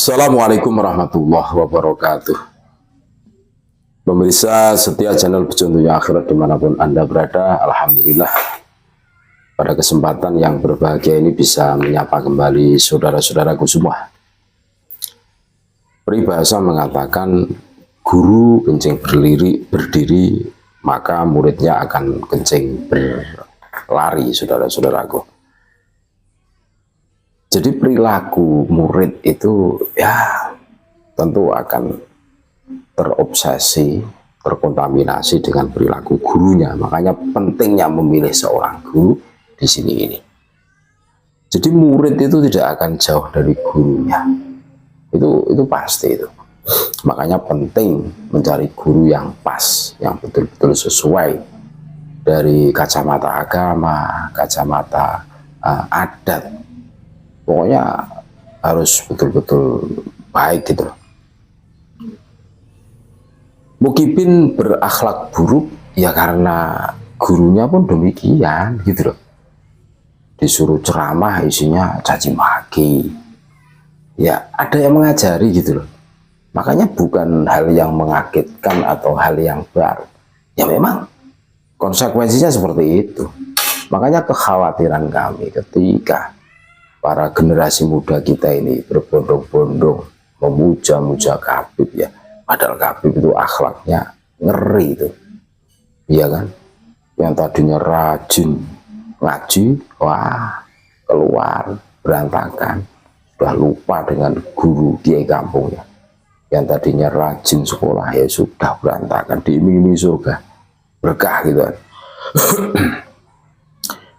Assalamualaikum warahmatullahi wabarakatuh. Pemirsa setia channel Pecontohnya Akhirat dimanapun Anda berada, Alhamdulillah pada kesempatan yang berbahagia ini bisa menyapa kembali saudara-saudaraku semua. Peribahasa mengatakan guru kencing berdiri maka muridnya akan kencing berlari, saudara-saudaraku. Jadi perilaku murid itu ya tentu akan terobsesi, terkontaminasi dengan perilaku gurunya. Makanya pentingnya memilih seorang guru di sini ini. Jadi murid itu tidak akan jauh dari gurunya. Itu pasti itu. Makanya penting mencari guru yang pas, yang betul-betul sesuai dari kacamata agama, kacamata adat. Pokoknya harus betul-betul baik gitu. Mukibin berakhlak buruk ya karena gurunya pun demikian gitu loh. Disuruh ceramah isinya caci maki. Ya ada yang mengajari gitu loh. Makanya bukan hal yang mengagetkan atau hal yang baru. Ya memang konsekuensinya seperti itu. Makanya kekhawatiran kami ketika para generasi muda kita ini berbondong-bondong memuja-muja Habib ya. Padahal Habib itu akhlaknya ngeri itu. Iya kan? Yang tadinya rajin ngaji, wah keluar berantakan. Sudah lupa dengan guru kiai kampungnya. Yang tadinya rajin sekolah ya sudah berantakan, diiming-imingi surga. Berkah gitu kan.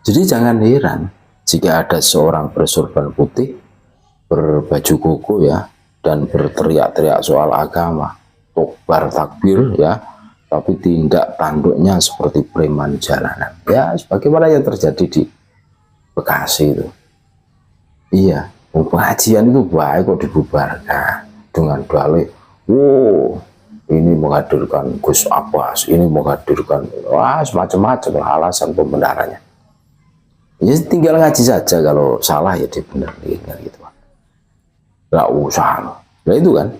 Jadi jangan heran jika ada seorang bersorban putih, berbaju koko ya, dan berteriak-teriak soal agama, tokbar takbir ya, tapi tindak tanduknya seperti preman jalanan. Ya, sebagaimana yang terjadi di Bekasi itu. Iya, pengajian itu baik kok dibubarkan dengan dalih, wow, ini menghadirkan Gus Abbas, ini menghadirkan, wah semacam-macam alasan pembenarannya. Ya tinggal ngaji saja, kalau salah ya dibenerin kan gitu. Nggak usah. Nah itu kan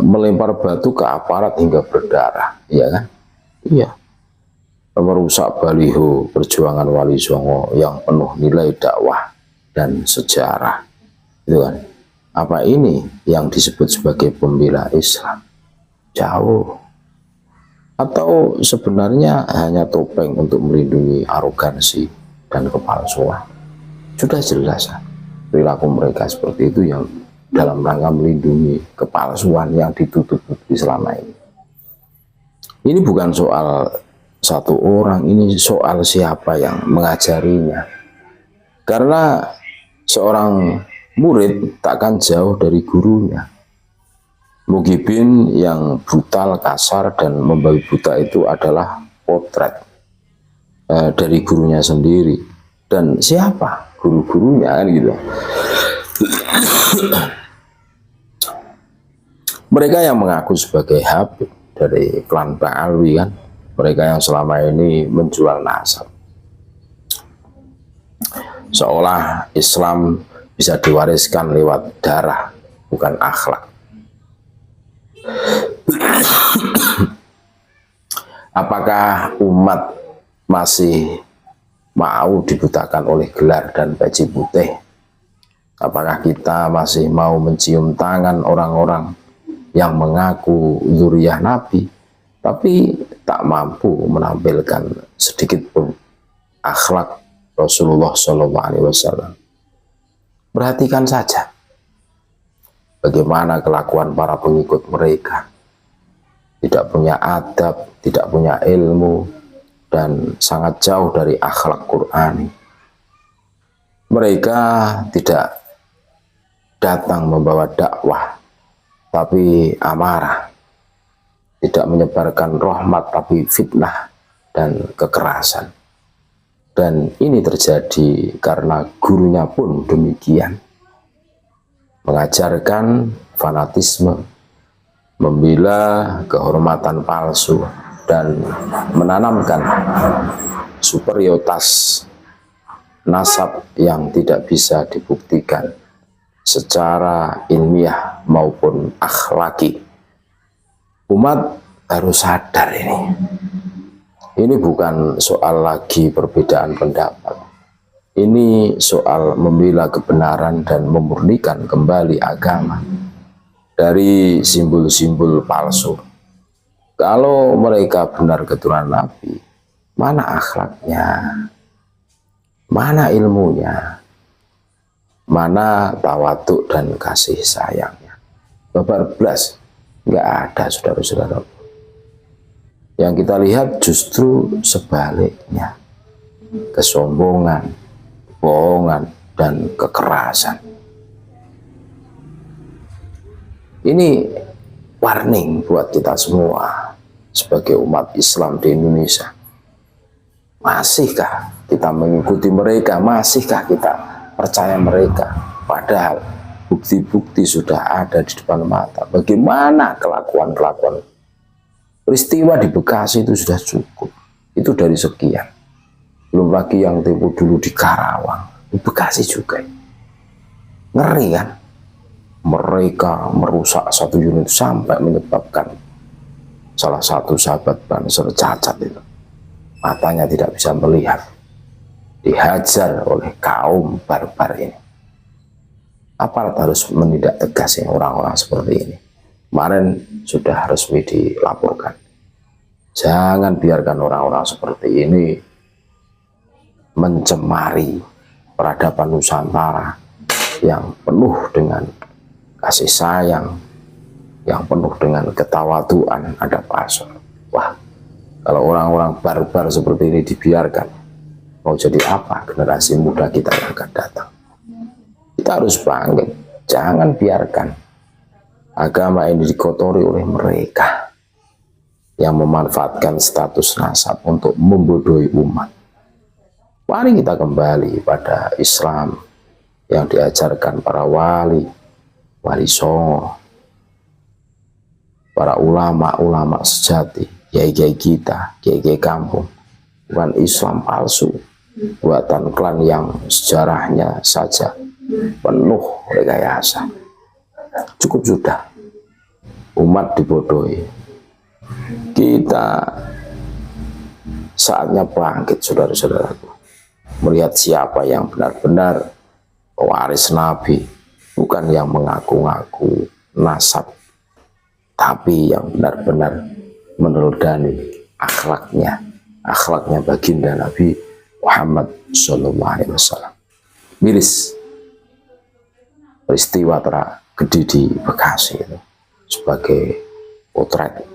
melempar batu ke aparat hingga berdarah, iya kan? Iya. Merusak baliho perjuangan Wali Songo yang penuh nilai dakwah dan sejarah, itu kan? Apa ini yang disebut sebagai pembela Islam? Jauh. Atau sebenarnya hanya topeng untuk melindungi arogansi dan kepalsuan? Sudah jelas perilaku mereka seperti itu yang dalam rangka melindungi kepalsuan yang ditutup-tutupi selama ini. Ini bukan soal satu orang, ini soal siapa yang mengajarinya. Karena seorang murid takkan jauh dari gurunya. Mukibin yang brutal, kasar, dan membabi buta itu adalah potret dari gurunya sendiri. Dan siapa guru-gurunya kan gitu. Mereka yang mengaku sebagai Habib dari klan Bang Alwi kan, mereka yang selama ini menjual nasab seolah Islam bisa diwariskan lewat darah, bukan akhlak. Apakah umat masih mau dibutakan oleh gelar dan baju putih? Apakah kita masih mau mencium tangan orang-orang yang mengaku dzurriyyah Nabi tapi tak mampu menampilkan sedikit pun akhlak Rasulullah SAW? Perhatikan saja bagaimana kelakuan para pengikut mereka. Tidak punya adab, tidak punya ilmu, dan sangat jauh dari akhlak Qur'ani. Mereka tidak datang membawa dakwah, tapi amarah. Tidak menyebarkan rahmat, tapi fitnah dan kekerasan. Dan ini terjadi karena gurunya pun demikian. Mengajarkan fanatisme, membela kehormatan palsu, dan menanamkan superioritas nasab yang tidak bisa dibuktikan secara ilmiah maupun akhlaki. Umat harus sadar ini. Ini bukan soal lagi perbedaan pendapat. Ini soal membela kebenaran dan memurnikan kembali agama dari simbol-simbol palsu. Kalau mereka benar keturunan Nabi, mana akhlaknya? Mana ilmunya? Mana tawaduk dan kasih sayangnya? Babar belas, nggak ada, saudara-saudara. Yang kita lihat justru sebaliknya. Kesombongan, kebohongan, dan kekerasan. Ini warning buat kita semua sebagai umat Islam di Indonesia. Masihkah kita mengikuti mereka? Masihkah kita percaya mereka? Padahal bukti-bukti sudah ada di depan mata. Bagaimana kelakuan-kelakuan? Peristiwa di Bekasi itu sudah cukup. Itu dari sekian. Belum lagi yang tempo dulu di Karawang. Di Bekasi juga. Ngeri kan? Mereka merusak satu unit sampai menyebabkan salah satu sahabat Banser cacat itu. Matanya tidak bisa melihat. Dihajar oleh kaum barbar ini. Aparat harus menindak tegas ya orang-orang seperti ini. Kemarin sudah resmi dilaporkan. Jangan biarkan orang-orang seperti ini mencemari peradaban Nusantara yang penuh dengan kasih sayang, yang penuh dengan ketawaduan, ada pasor. Wah, kalau orang-orang barbar seperti ini dibiarkan, mau jadi apa generasi muda kita yang akan datang? Kita harus bangkit, jangan biarkan agama ini dikotori oleh mereka yang memanfaatkan status nasab untuk membodohi umat. Mari kita kembali pada Islam yang diajarkan para wali, wali songo, para ulama-ulama sejati, kiai-kiai kita, kiai-kiai kampung. Bukan Islam palsu, buatan klan yang sejarahnya saja penuh rekayasa. Cukup sudah umat dibodohi. Kita saatnya bangkit, saudara-saudaraku, melihat siapa yang benar-benar pewaris Nabi, bukan yang mengaku-ngaku nasab, tapi yang benar-benar meneladani akhlaknya baginda Nabi Muhammad SAW. Miris peristiwa tragedi di Bekasi itu sebagai potret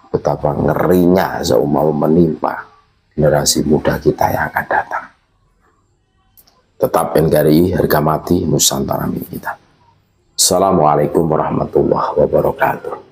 betapa ngerinya seumpama menimpa generasi muda kita yang akan datang. Tetap NKRI, harga mati Nusantara milik kita. Assalamualaikum warahmatullahi wabarakatuh.